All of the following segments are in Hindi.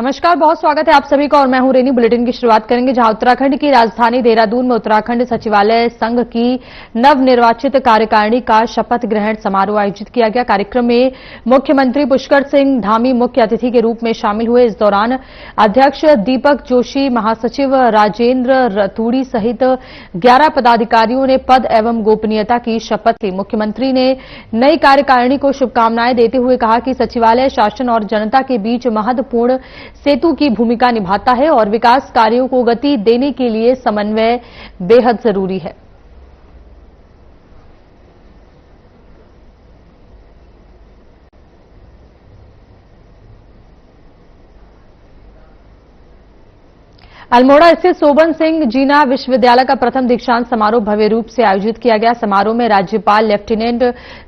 नमस्कार, बहुत स्वागत है आप सभी का और मैं हूं रेनी। बुलेटिन की शुरुआत करेंगे जहां उत्तराखंड की राजधानी देहरादून में उत्तराखंड सचिवालय संघ की नवनिर्वाचित कार्यकारिणी का शपथ ग्रहण समारोह आयोजित किया गया। कार्यक्रम में मुख्यमंत्री पुष्कर सिंह धामी मुख्य अतिथि के रूप में शामिल हुए। इस दौरान अध्यक्ष दीपक जोशी, महासचिव राजेंद्र रतूड़ी सहित 11 पदाधिकारियों ने पद एवं गोपनीयता की शपथ ली। मुख्यमंत्री ने नई कार्यकारिणी को शुभकामनाएं देते हुए कहा कि सचिवालय शासन और जनता के बीच महत्वपूर्ण सेतु की भूमिका निभाता है और विकास कार्यों को गति देने के लिए समन्वय बेहद जरूरी है। अल्मोड़ा स्थित सोबन सिंह जीना विश्वविद्यालय का प्रथम दीक्षांत समारोह भव्य रूप से आयोजित किया गया। समारोह में राज्यपाल लेफ्टिनेंट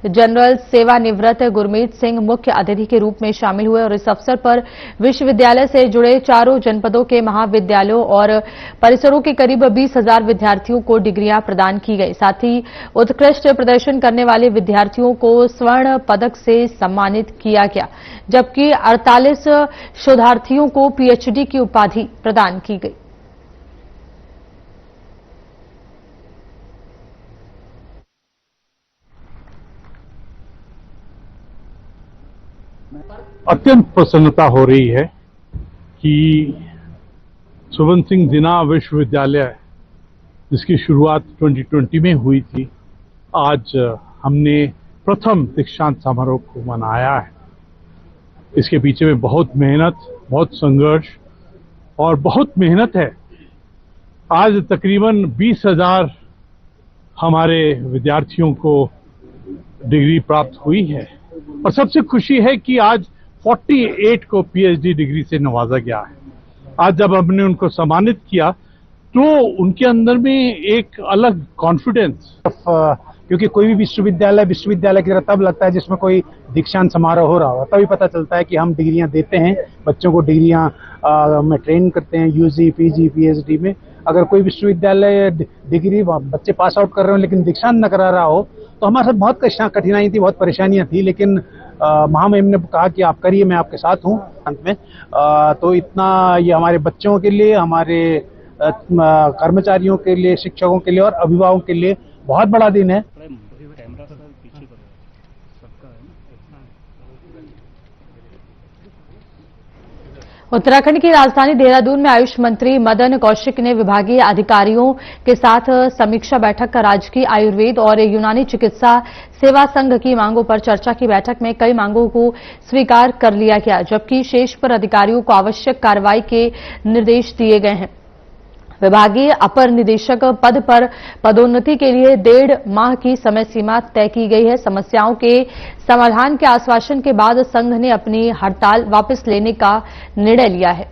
जनरल सेवानिवृत्त गुरमीत सिंह मुख्य अतिथि के रूप में शामिल हुए और इस अवसर पर विश्वविद्यालय से जुड़े चारों जनपदों के महाविद्यालयों और परिसरों के करीब 20,000 विद्यार्थियों को डिग्रियां प्रदान की गई। साथ ही उत्कृष्ट प्रदर्शन करने वाले विद्यार्थियों को स्वर्ण पदक से सम्मानित किया गया, जबकि 48 शोधार्थियों को पीएचडी की उपाधि प्रदान की गई। अत्यंत प्रसन्नता हो रही है कि सोबन सिंह जीना विश्वविद्यालय, जिसकी शुरुआत 2020 में हुई थी, आज हमने प्रथम दीक्षांत समारोह को मनाया है। इसके पीछे में बहुत मेहनत, बहुत संघर्ष और बहुत मेहनत है। आज तकरीबन 20,000 हमारे विद्यार्थियों को डिग्री प्राप्त हुई है और सबसे खुशी है कि आज 48 को पीएचडी डिग्री से नवाजा गया है। आज जब हमने उनको सम्मानित किया तो उनके अंदर में एक अलग कॉन्फिडेंस, क्योंकि कोई भी विश्वविद्यालय की तरह तब लगता है जिसमें कोई दीक्षांत समारोह हो रहा हो, तभी पता चलता है कि हम डिग्रियां देते हैं, बच्चों को डिग्रियां में ट्रेन करते हैं यूजी, पीजी, पीएचडी में। अगर कोई विश्वविद्यालय डिग्री बच्चे पास आउट कर रहे हो लेकिन दीक्षांत न करा रहा हो तो हमारे साथ बहुत कठिनाई थी, बहुत परेशानियां थी, लेकिन महामहिम ने कहा कि आप करिए, मैं आपके साथ हूं। अंत में तो इतना ये हमारे बच्चों के लिए, हमारे कर्मचारियों के लिए, शिक्षकों के लिए और अभिभावकों के लिए बहुत बड़ा दिन है। उत्तराखंड की राजधानी देहरादून में आयुष मंत्री मदन कौशिक ने विभागीय अधिकारियों के साथ समीक्षा बैठक कर राजकीय आयुर्वेद और यूनानी चिकित्सा सेवा संघ की मांगों पर चर्चा की। बैठक में कई मांगों को स्वीकार कर लिया गया, जबकि शेष पर अधिकारियों को आवश्यक कार्रवाई के निर्देश दिए गए हैं। विभागीय अपर निदेशक पद पर पदोन्नति के लिए 1.5 माह की समय सीमा तय की गई है। समस्याओं के समाधान के आश्वासन के बाद संघ ने अपनी हड़ताल वापस लेने का निर्णय लिया है।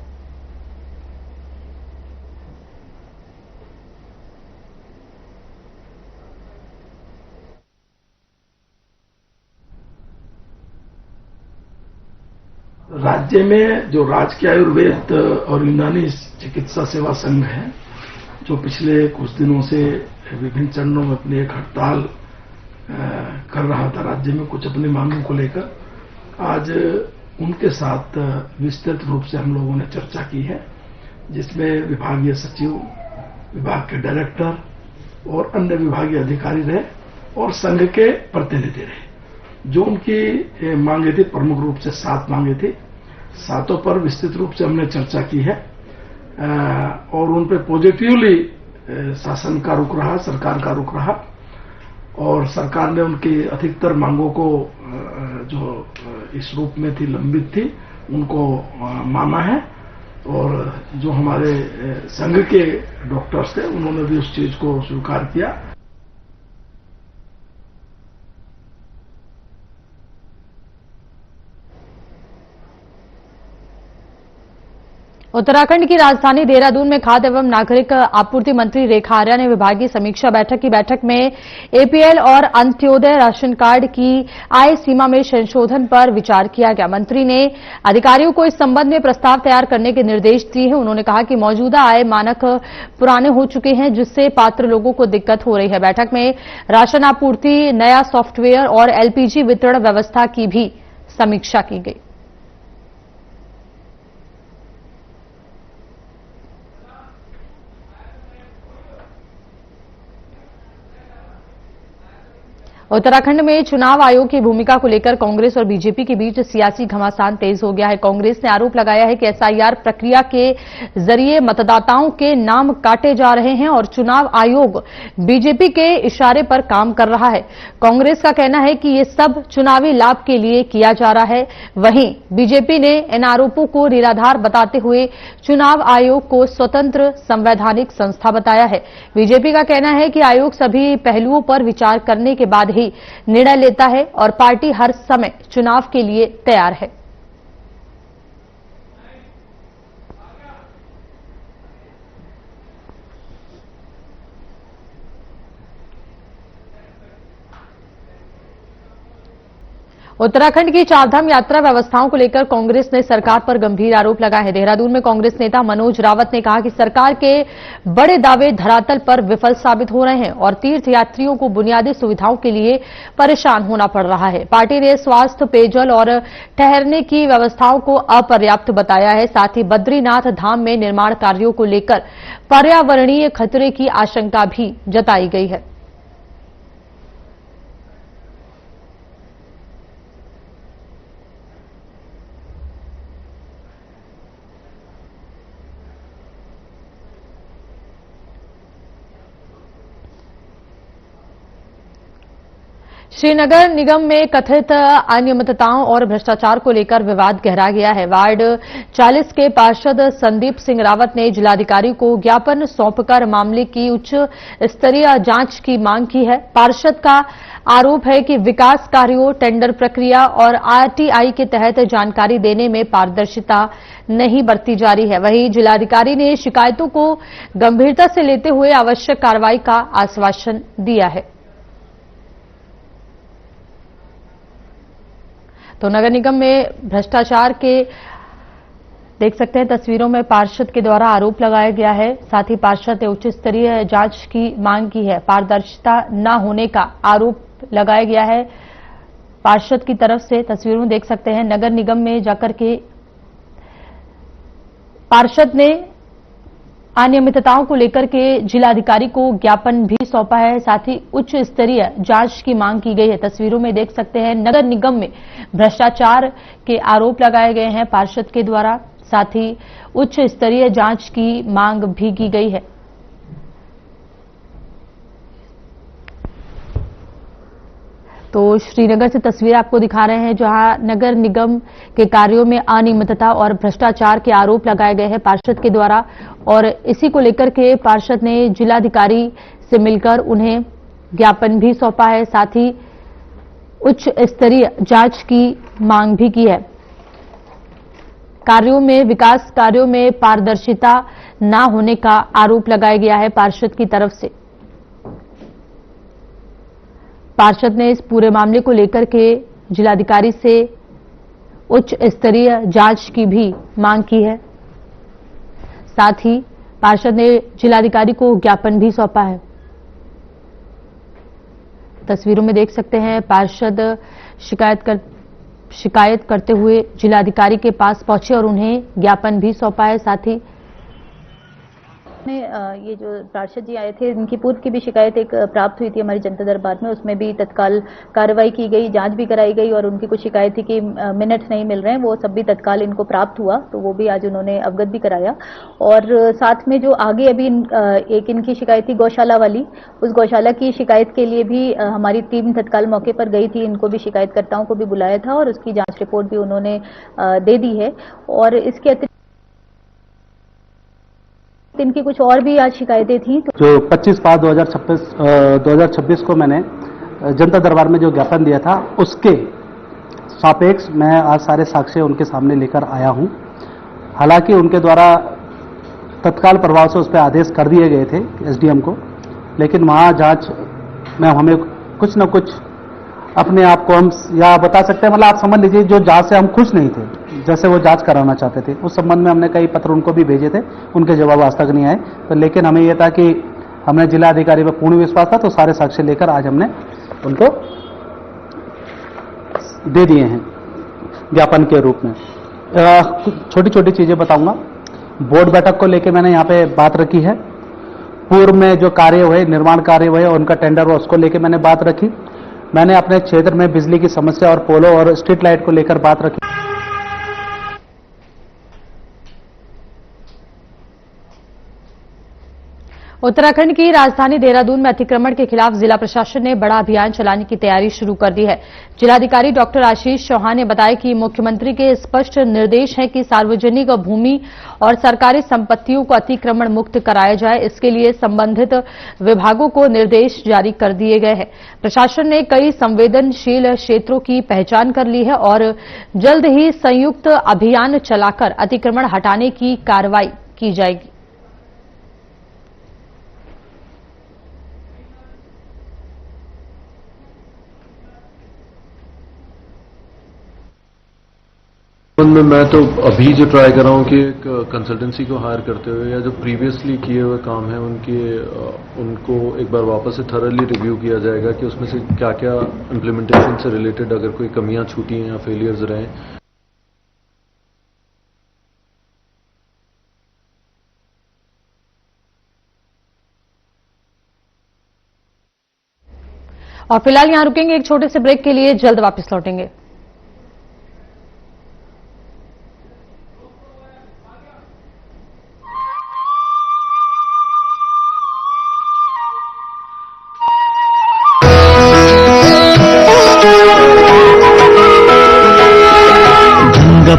राज्य में जो राजकीय आयुर्वेद और यूनानी चिकित्सा सेवा संघ है, जो पिछले कुछ दिनों से विभिन्न चरणों में अपनी एक हड़ताल कर रहा था राज्य में कुछ अपनी मांगों को लेकर, आज उनके साथ विस्तृत रूप से हम लोगों ने चर्चा की है, जिसमें विभागीय सचिव, विभाग के डायरेक्टर और अन्य विभागीय अधिकारी रहे और संघ के प्रतिनिधि रहे। जो उनकी मांगे थी, प्रमुख रूप से 7 मांगे थी, 7 पर विस्तृत रूप से हमने चर्चा की है और उन पर पॉजिटिवली शासन का रुख रहा, सरकार का रुख रहा और सरकार ने उनकी अधिकतर मांगों को जो इस रूप में थी, लंबित थी, उनको माना है और जो हमारे संघ के डॉक्टर्स थे उन्होंने भी उस चीज को स्वीकार किया। उत्तराखंड की राजधानी देहरादून में खाद्य एवं नागरिक आपूर्ति मंत्री रेखा आर्या ने विभागीय समीक्षा बैठक की। बैठक में एपीएल और अंत्योदय राशन कार्ड की आय सीमा में संशोधन पर विचार किया गया। मंत्री ने अधिकारियों को इस संबंध में प्रस्ताव तैयार करने के निर्देश दिए हैं। उन्होंने कहा कि मौजूदा आय मानक पुराने हो चुके हैं, जिससे पात्र लोगों को दिक्कत हो रही है। बैठक में राशन आपूर्ति, नया सॉफ्टवेयर और एलपीजी वितरण व्यवस्था की भी समीक्षा की गई। उत्तराखंड में चुनाव आयोग की भूमिका को लेकर कांग्रेस और बीजेपी के बीच सियासी घमासान तेज हो गया है। कांग्रेस ने आरोप लगाया है कि एसआईआर प्रक्रिया के जरिए मतदाताओं के नाम काटे जा रहे हैं और चुनाव आयोग बीजेपी के इशारे पर काम कर रहा है। कांग्रेस का कहना है कि ये सब चुनावी लाभ के लिए किया जा रहा है। वहीं बीजेपी ने इन आरोपों को निराधार बताते हुए चुनाव आयोग को स्वतंत्र संवैधानिक संस्था बताया है। बीजेपी का कहना है कि आयोग सभी पहलुओं पर विचार करने के बाद ही निर्णय लेता है और पार्टी हर समय चुनाव के लिए तैयार है। उत्तराखंड की चारधाम यात्रा व्यवस्थाओं को लेकर कांग्रेस ने सरकार पर गंभीर आरोप लगाए हैं। देहरादून में कांग्रेस नेता मनोज रावत ने कहा कि सरकार के बड़े दावे धरातल पर विफल साबित हो रहे हैं और तीर्थयात्रियों को बुनियादी सुविधाओं के लिए परेशान होना पड़ रहा है। पार्टी ने स्वास्थ्य, पेयजल और ठहरने की व्यवस्थाओं को अपर्याप्त बताया है। साथ ही बद्रीनाथ धाम में निर्माण कार्यों को लेकर पर्यावरणीय खतरे की आशंका भी जताई गई है। श्रीनगर निगम में कथित अनियमितताओं और भ्रष्टाचार को लेकर विवाद गहरा गया है। वार्ड 40 के पार्षद संदीप सिंह रावत ने जिलाधिकारी को ज्ञापन सौंपकर मामले की उच्च स्तरीय जांच की मांग की है। पार्षद का आरोप है कि विकास कार्यों, टेंडर प्रक्रिया और आरटीआई के तहत जानकारी देने में पारदर्शिता नहीं बरती जा रही है। वहीं जिलाधिकारी ने शिकायतों को गंभीरता से लेते हुए आवश्यक कार्रवाई का आश्वासन दिया है। तो नगर निगम में भ्रष्टाचार के देख सकते हैं तस्वीरों में पार्षद के द्वारा आरोप लगाया गया है। साथ ही पार्षद ने उच्च स्तरीय जांच की मांग की है। पारदर्शिता न होने का आरोप लगाया गया है पार्षद की तरफ से। तस्वीरों में देख सकते हैं नगर निगम में जाकर के पार्षद ने अनियमितताओं को लेकर के जिलाधिकारी को ज्ञापन भी सौंपा है। साथ ही उच्च स्तरीय जांच की मांग की गई है। तस्वीरों में देख सकते हैं नगर निगम में भ्रष्टाचार के आरोप लगाए गए हैं पार्षद के द्वारा। साथ ही उच्च स्तरीय जांच की मांग भी की गई है। तो श्रीनगर से तस्वीर आपको दिखा रहे हैं जहां नगर निगम के कार्यों में अनियमितता और भ्रष्टाचार के आरोप लगाए गए हैं पार्षद के द्वारा और इसी को लेकर के पार्षद ने जिलाधिकारी से मिलकर उन्हें ज्ञापन भी सौंपा है। साथ ही उच्च स्तरीय जांच की मांग भी की है। कार्यों में, विकास कार्यों में पारदर्शिता न होने का आरोप लगाया गया है पार्षद की तरफ से। पार्षद ने इस पूरे मामले को लेकर के जिलाधिकारी से उच्च स्तरीय जांच की भी मांग की है। साथ ही पार्षद ने जिलाधिकारी को ज्ञापन भी सौंपा है। तस्वीरों में देख सकते हैं पार्षद शिकायत करते हुए जिलाधिकारी के पास पहुंचे और उन्हें ज्ञापन भी सौंपा है। साथ ही ये जो पार्षद जी आए थे इनकी पूर्व की भी शिकायत एक प्राप्त हुई थी हमारी जनता दरबार में। उसमें भी तत्काल कार्रवाई की गई, जांच भी कराई गई और उनकी कुछ शिकायत थी कि मिनट नहीं मिल रहे हैं, वो सब भी तत्काल इनको प्राप्त हुआ। तो वो भी आज उन्होंने अवगत भी कराया। और साथ में जो आगे अभी एक इनकी शिकायत थी गौशाला वाली, उस गौशाला की शिकायत के लिए भी हमारी टीम तत्काल मौके पर गई थी। इनको भी शिकायतकर्ताओं को भी बुलाया था और उसकी जाँच रिपोर्ट भी उन्होंने दे दी है। और इसके अतिरिक्त इनकी कुछ और भी आज शिकायतें थी। जो 25/5/2026 को मैंने जनता दरबार में जो ज्ञापन दिया था उसके सापेक्ष मैं आज सारे साक्ष्य उनके सामने लेकर आया हूं। हालांकि उनके द्वारा तत्काल प्रभाव से उस पर आदेश कर दिए गए थे एसडीएम को, लेकिन वहां जांच में हमें कुछ न कुछ अपने आप को हम या बता सकते हैं, मतलब आप समझ लीजिए जो जांच से हम खुश नहीं थे, जैसे वो जांच कराना चाहते थे। उस संबंध में हमने कई पत्र उनको भी भेजे थे, उनके जवाब आज तक नहीं आए। तो लेकिन हमें यह था कि हमने जिलाधिकारी पर पूर्ण विश्वास था, तो सारे साक्ष्य लेकर आज हमने उनको दे दिए हैं ज्ञापन के रूप में। छोटी छोटी चीजें बताऊंगा। बोर्ड बैठक को लेकर मैंने यहाँ पे बात रखी है। पूर्व में जो कार्य हुए, निर्माण कार्य हुए, उनका टेंडर हुआ, उसको लेकर मैंने बात रखी। मैंने अपने क्षेत्र में बिजली की समस्या और पोलो और स्ट्रीट लाइट को लेकर बात रखी। उत्तराखंड की राजधानी देहरादून में अतिक्रमण के खिलाफ जिला प्रशासन ने बड़ा अभियान चलाने की तैयारी शुरू कर दी है। जिलाधिकारी डॉक्टर आशीष चौहान ने बताया कि मुख्यमंत्री के स्पष्ट निर्देश हैं कि सार्वजनिक भूमि और सरकारी संपत्तियों को अतिक्रमण मुक्त कराया जाए। इसके लिए संबंधित विभागों को निर्देश जारी कर दिए गए हैं। प्रशासन ने कई संवेदनशील क्षेत्रों की पहचान कर ली है और जल्द ही संयुक्त अभियान चलाकर अतिक्रमण हटाने की कार्रवाई की जाएगी। में मैं तो अभी जो ट्राई कर रहा हूँ कि एक कंसल्टेंसी को हायर करते हुए या जो प्रीवियसली किए हुए काम हैं उनको एक बार वापस से थरली रिव्यू किया जाएगा कि उसमें से क्या क्या इम्प्लीमेंटेशन से रिलेटेड अगर कोई कमियां छूटी हैं या फेलियर्स रहे। और फिलहाल यहां रुकेंगे एक छोटे से ब्रेक के लिए, जल्द वापस लौटेंगे।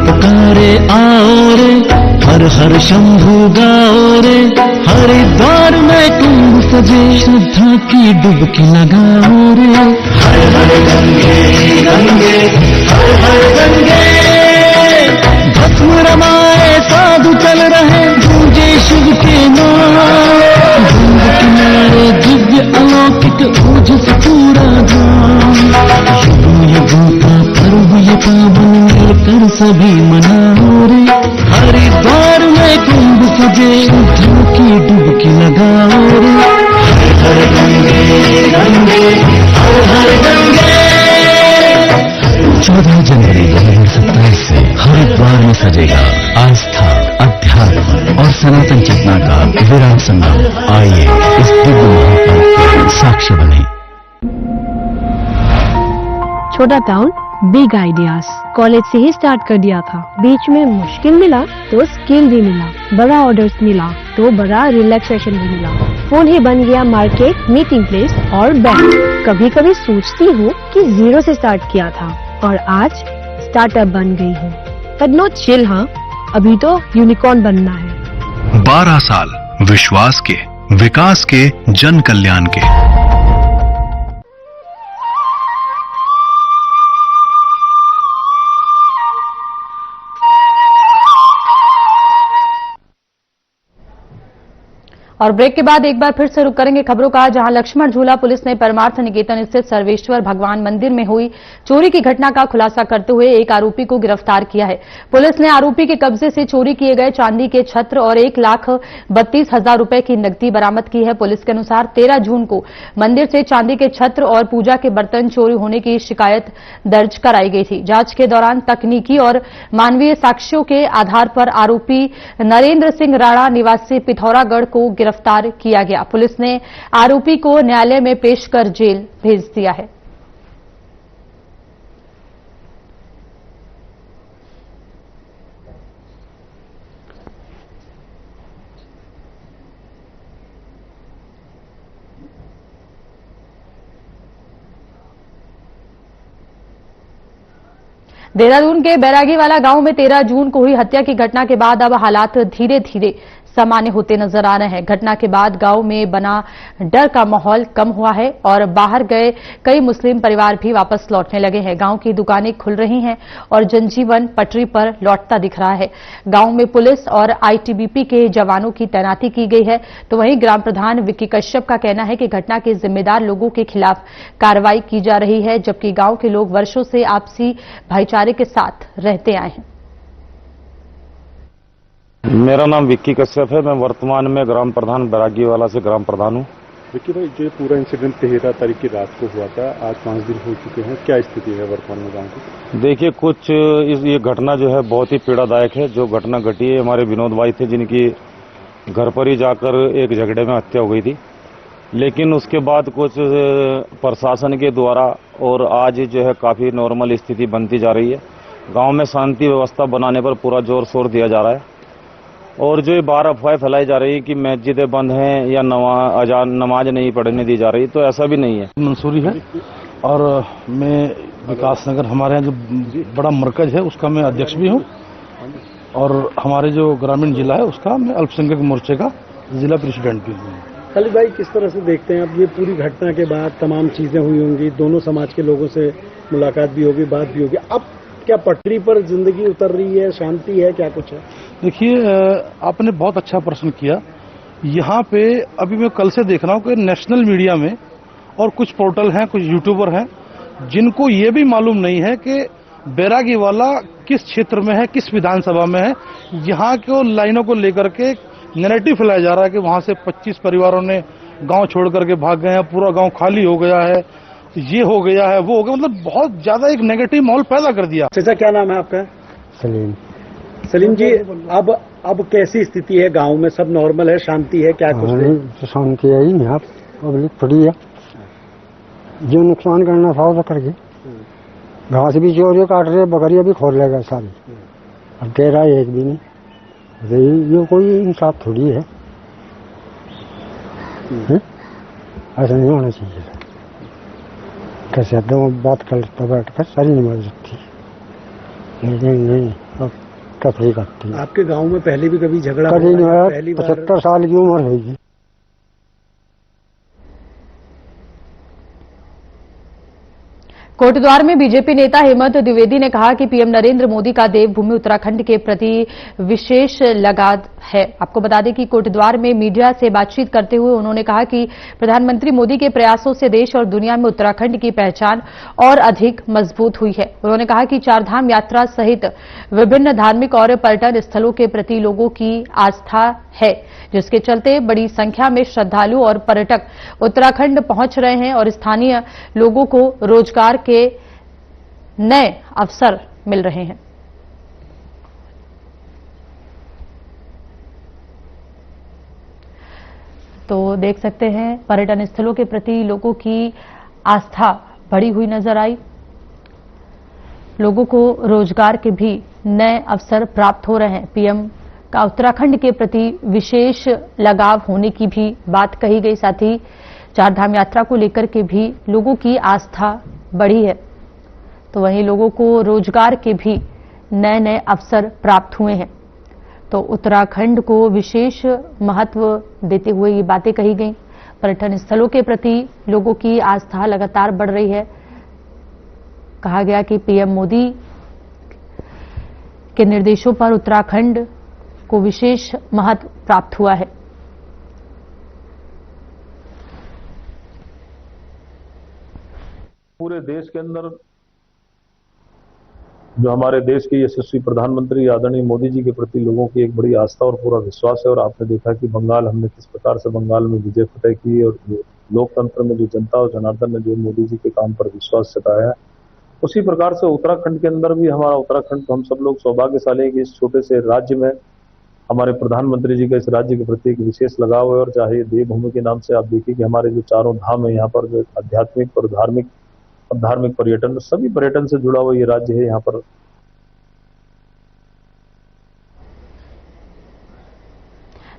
पुकारे आओ रे, हर हर शंभु गाओ रे, हरिद्वार में कुंभ सजे, श्रद्धा की डुबकी लगाओ रे। हर हर गंगे गंगे, हर हर गंगे, भस्म रमाए साधु चल रहे, गूंजे शिव के नाम, गंगा किनारे दिव्य अलौकिक ओजस पूरा धाम। युगों का पर्व ये पावन मिलकर सभी मनाओ रे, हरिद्वार में कुंभ सजे, श्रद्धा की डुबकी लगाओ रे। हर हर गंगे गंगे, हर हर गंगे। 14 जनवरी 2027 से हरिद्वार में सजेगा आस्था, अध्यात्म और सनातन चेतना का विराट संगम। आइए इस दिव्य महापर्व के साक्षी बने। छोटा टाउन बिग आइडियाज कॉलेज से ही स्टार्ट कर दिया था। बीच में मुश्किल मिला तो स्किल भी मिला, बड़ा ऑर्डर्स मिला तो बड़ा रिलैक्सेशन भी मिला। फोन ही बन गया मार्केट, मीटिंग प्लेस और बैंक। कभी कभी सोचती हूँ कि जीरो से स्टार्ट किया था और आज स्टार्टअप बन गई हूँ। बट नॉट चिल, हाँ, अभी तो यूनिकॉर्न बनना है। 12 साल विश्वास के, विकास के, जन कल्याण के। और ब्रेक के बाद एक बार फिर से रुक करेंगे खबरों का, जहां लक्ष्मण झूला पुलिस ने परमार्थ निकेतन स्थित सर्वेश्वर भगवान मंदिर में हुई चोरी की घटना का खुलासा करते हुए एक आरोपी को गिरफ्तार किया है। पुलिस ने आरोपी के कब्जे से चोरी किए गए चांदी के छत्र और 1,32,000 रुपए की नकदी बरामद की है। पुलिस के अनुसार 13 जून को मंदिर से चांदी के छत्र और पूजा के बर्तन चोरी होने की शिकायत दर्ज कराई गई थी। जांच के दौरान तकनीकी और मानवीय साक्ष्यों के आधार पर आरोपी नरेंद्र सिंह राणा निवासी पिथौरागढ़ को गिरफ्तार किया गया। पुलिस ने आरोपी को न्यायालय में पेश कर जेल भेज दिया है। देहरादून के बैरागीवाला गांव में 13 जून को हुई हत्या की घटना के बाद अब हालात धीरे धीरे सामान्य होते नजर आ रहे हैं। घटना के बाद गांव में बना डर का माहौल कम हुआ है और बाहर गए कई मुस्लिम परिवार भी वापस लौटने लगे हैं। गांव की दुकानें खुल रही हैं और जनजीवन पटरी पर लौटता दिख रहा है। गांव में पुलिस और आईटीबीपी के जवानों की तैनाती की गई है, तो वहीं ग्राम प्रधान विक्की कश्यप का कहना है कि घटना के जिम्मेदार लोगों के खिलाफ कार्रवाई की जा रही है, जबकि गांव के लोग वर्षों से आपसी भाईचारे के साथ रहते आए हैं। मेरा नाम विक्की कश्यप है। मैं वर्तमान में ग्राम प्रधान बैरागीवाला से ग्राम प्रधान हूँ। विक्की भाई, जो पूरा इंसिडेंट 13 तारीख की रात को हुआ था, आज 5 दिन हो चुके हैं, क्या स्थिति है वर्तमान में गांव की? देखिए, ये घटना जो है बहुत ही पीड़ादायक है। जो घटना घटी है, हमारे विनोद भाई थे जिनकी घर पर ही जाकर एक झगड़े में हत्या हो गई थी। लेकिन उसके बाद कुछ प्रशासन के द्वारा और आज जो है काफ़ी नॉर्मल स्थिति बनती जा रही है। गांव में शांति व्यवस्था बनाने पर पूरा जोर शोर दिया जा रहा है। और जो ये बार अफवाहें फैलाई जा रही है कि मस्जिदें बंद हैं या नमाज नहीं पढ़ने दी जा रही, तो ऐसा भी नहीं है। मंसूरी है और मैं विकास नगर, हमारे यहाँ जो बड़ा मरकज है उसका मैं अध्यक्ष भी हूँ, और हमारे जो ग्रामीण जिला है उसका मैं अल्पसंख्यक मोर्चे का जिला प्रेसिडेंट भी हूँ। खालिद भाई, किस तरह से देखते हैं अब ये पूरी घटना के बाद तमाम चीजें हुई होंगी, दोनों समाज के लोगों से मुलाकात भी होगी, बात भी होगी, अब क्या पटरी पर जिंदगी उतर रही है, शांति है, क्या कुछ है? देखिए, आपने बहुत अच्छा प्रश्न किया। यहाँ पे अभी मैं कल से देख रहा हूँ कि नेशनल मीडिया में और कुछ पोर्टल हैं, कुछ यूट्यूबर हैं जिनको ये भी मालूम नहीं है कि बैरागी वाला किस क्षेत्र में है, किस विधानसभा में है। यहाँ के लाइनों को लेकर के नैरेटिव फैलाया जा रहा है कि वहां से 25 परिवारों ने गांव छोड़ करके भाग गए हैं, पूरा गांव खाली हो गया है, ये हो गया है, वो हो गया, मतलब बहुत ज्यादा एक नेगेटिव माहौल पैदा कर दिया। चाचा, क्या नाम है आपका? सलीम। सलीम जी, अब कैसी स्थिति है गांव में? सब नॉर्मल है, शांति है, क्या कुछ? शांति है ही यहाँ, पब्लिक थोड़ी है, जो नुकसान करना था वो कर गए। घास भी चोरियों काट रहे, बकरियां भी खोल लेगा सारी, अब दे रहा है एक भी नहीं। ये कोई इंसाफ थोड़ी है, ऐसा नहीं होना चाहिए। कैसे बात करता बैठ कर सारी नहीं मर सकती, लेकिन नहीं, अब तफरी करती है। आपके गांव में पहले भी कभी झगड़ा? कभी नहीं हुआ, 75 साल की उम्र होगी। कोटद्वार में बीजेपी नेता हेमंत द्विवेदी ने कहा कि पीएम नरेंद्र मोदी का देवभूमि उत्तराखंड के प्रति विशेष लगाव है। आपको बता दें कि कोटद्वार में मीडिया से बातचीत करते हुए उन्होंने कहा कि प्रधानमंत्री मोदी के प्रयासों से देश और दुनिया में उत्तराखंड की पहचान और अधिक मजबूत हुई है। उन्होंने कहा कि चारधाम यात्रा सहित विभिन्न धार्मिक और पर्यटन स्थलों के प्रति लोगों की आस्था है, जिसके चलते बड़ी संख्या में श्रद्धालु और पर्यटक उत्तराखंड पहुंच रहे हैं और स्थानीय लोगों को रोजगार के नए अवसर मिल रहे हैं। तो देख सकते हैं पर्यटन स्थलों के प्रति लोगों की आस्था बढ़ी हुई नजर आई। लोगों को रोजगार के भी नए अवसर प्राप्त हो रहे हैं। पीएम का उत्तराखंड के प्रति विशेष लगाव होने की भी बात कही गई। साथ ही चारधाम यात्रा को लेकर के भी लोगों की आस्था बढ़ी है, तो वहीं लोगों को रोजगार के भी नए नए अवसर प्राप्त हुए हैं। तो उत्तराखंड को विशेष महत्व देते हुए ये बातें कही गई। पर्यटन स्थलों के प्रति लोगों की आस्था लगातार बढ़ रही है। कहा गया कि पीएम मोदी के निर्देशों पर उत्तराखंड को विशेष महत्व प्राप्त हुआ है। पूरे देश के अंदर जो हमारे देश के यशस्वी प्रधानमंत्री आदरणीय मोदी जी के प्रति लोगों की एक बड़ी आस्था और पूरा विश्वास है। और आपने देखा कि बंगाल, हमने किस प्रकार से बंगाल में विजय फतह की, और लोकतंत्र में जो जनता और जनार्दन ने जो मोदी जी के काम पर विश्वास जताया है, उसी प्रकार से उत्तराखंड के अंदर भी हमारा उत्तराखंड, तो हम सब लोग सौभाग्यशाली हैं कि इस छोटे से राज्य में हमारे प्रधानमंत्री जी का इस राज्य के प्रति एक विशेष लगाव है। और चाहे देवभूमि के नाम से आप देखिए कि हमारे जो चारों धाम है यहाँ पर, जो आध्यात्मिक और धार्मिक पर्यटन, सभी पर्यटन से जुड़ा हुआ ये राज्य है। यहाँ पर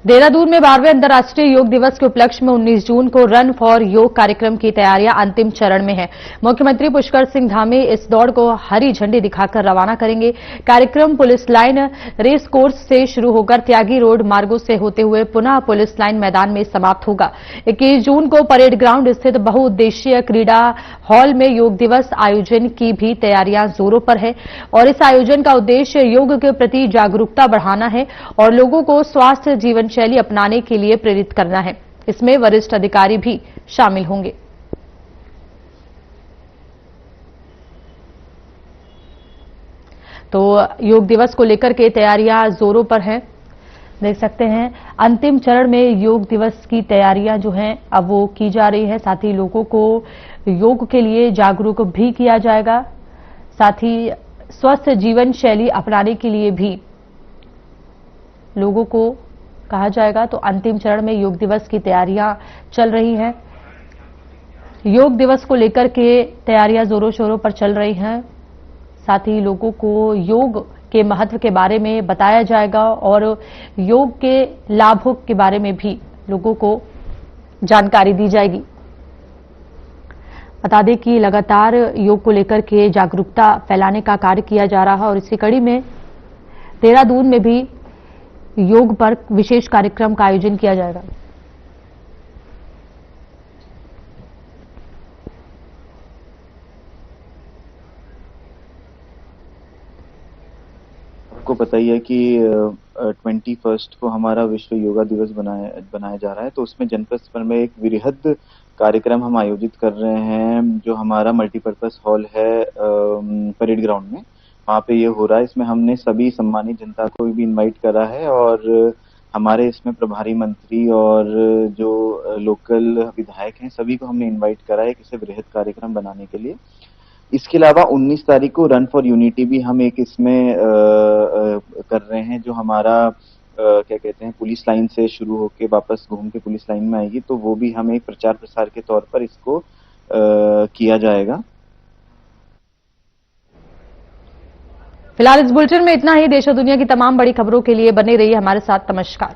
देहरादून में 12वें अंतर्राष्ट्रीय योग दिवस के उपलक्ष्य में 19 जून को रन फॉर योग कार्यक्रम की तैयारियां अंतिम चरण में है। मुख्यमंत्री पुष्कर सिंह धामी इस दौड़ को हरी झंडी दिखाकर रवाना करेंगे। कार्यक्रम पुलिस लाइन रेस कोर्स से शुरू होकर त्यागी रोड मार्गों से होते हुए पुनः पुलिस लाइन मैदान में समाप्त होगा। 21 जून को परेड ग्राउंड स्थित बहुउद्देशीय क्रीड़ा हॉल में योग दिवस आयोजन की भी तैयारियां जोरों पर है और इस आयोजन का उद्देश्य योग के प्रति जागरूकता बढ़ाना है और लोगों को स्वास्थ्य जीवन शैली अपनाने के लिए प्रेरित करना है। इसमें वरिष्ठ अधिकारी भी शामिल होंगे। तो योग दिवस को लेकर के तैयारियां जोरों पर हैं। देख सकते हैं अंतिम चरण में योग दिवस की तैयारियां जो हैं अब वो की जा रही है। साथ ही लोगों को योग के लिए जागरूक भी किया जाएगा। साथ ही स्वस्थ जीवन शैली अपनाने के लिए भी लोगों को कहा जाएगा तो अंतिम चरण में योग दिवस की तैयारियां चल रही हैं। योग दिवस को लेकर के तैयारियां जोरों शोरों पर चल रही हैं। साथ ही लोगों को योग के महत्व के बारे में बताया जाएगा और योग के लाभों के बारे में भी लोगों को जानकारी दी जाएगी। बता दें कि लगातार योग को लेकर के जागरूकता फैलाने का कार्य किया जा रहा है और इसी कड़ी में देहरादून में भी योग पर विशेष कार्यक्रम का आयोजन किया जाएगा। आपको पता ही है कि 21 को हमारा विश्व योगा दिवस बनाया जा रहा है, तो उसमें जनपद स्तर में एक वृहद कार्यक्रम हम आयोजित कर रहे हैं जो हमारा मल्टीपर्पज हॉल है परेड ग्राउंड में, वहाँ पे ये हो रहा है। इसमें हमने सभी सम्मानित जनता को भी इनवाइट करा है और हमारे इसमें प्रभारी मंत्री और जो लोकल विधायक हैं सभी को हमने इनवाइट करा है इसे वृहद कार्यक्रम बनाने के लिए। इसके अलावा 19 तारीख को रन फॉर यूनिटी भी हम एक इसमें कर रहे हैं जो हमारा क्या कहते हैं पुलिस लाइन से शुरू होके वापस घूम के पुलिस लाइन में आएगी, तो वो भी हम एक प्रचार प्रसार के तौर पर इसको किया जाएगा। फिलहाल इस बुलेटिन में इतना ही। देश और दुनिया की तमाम बड़ी खबरों के लिए बने रहिए हमारे साथ। नमस्कार।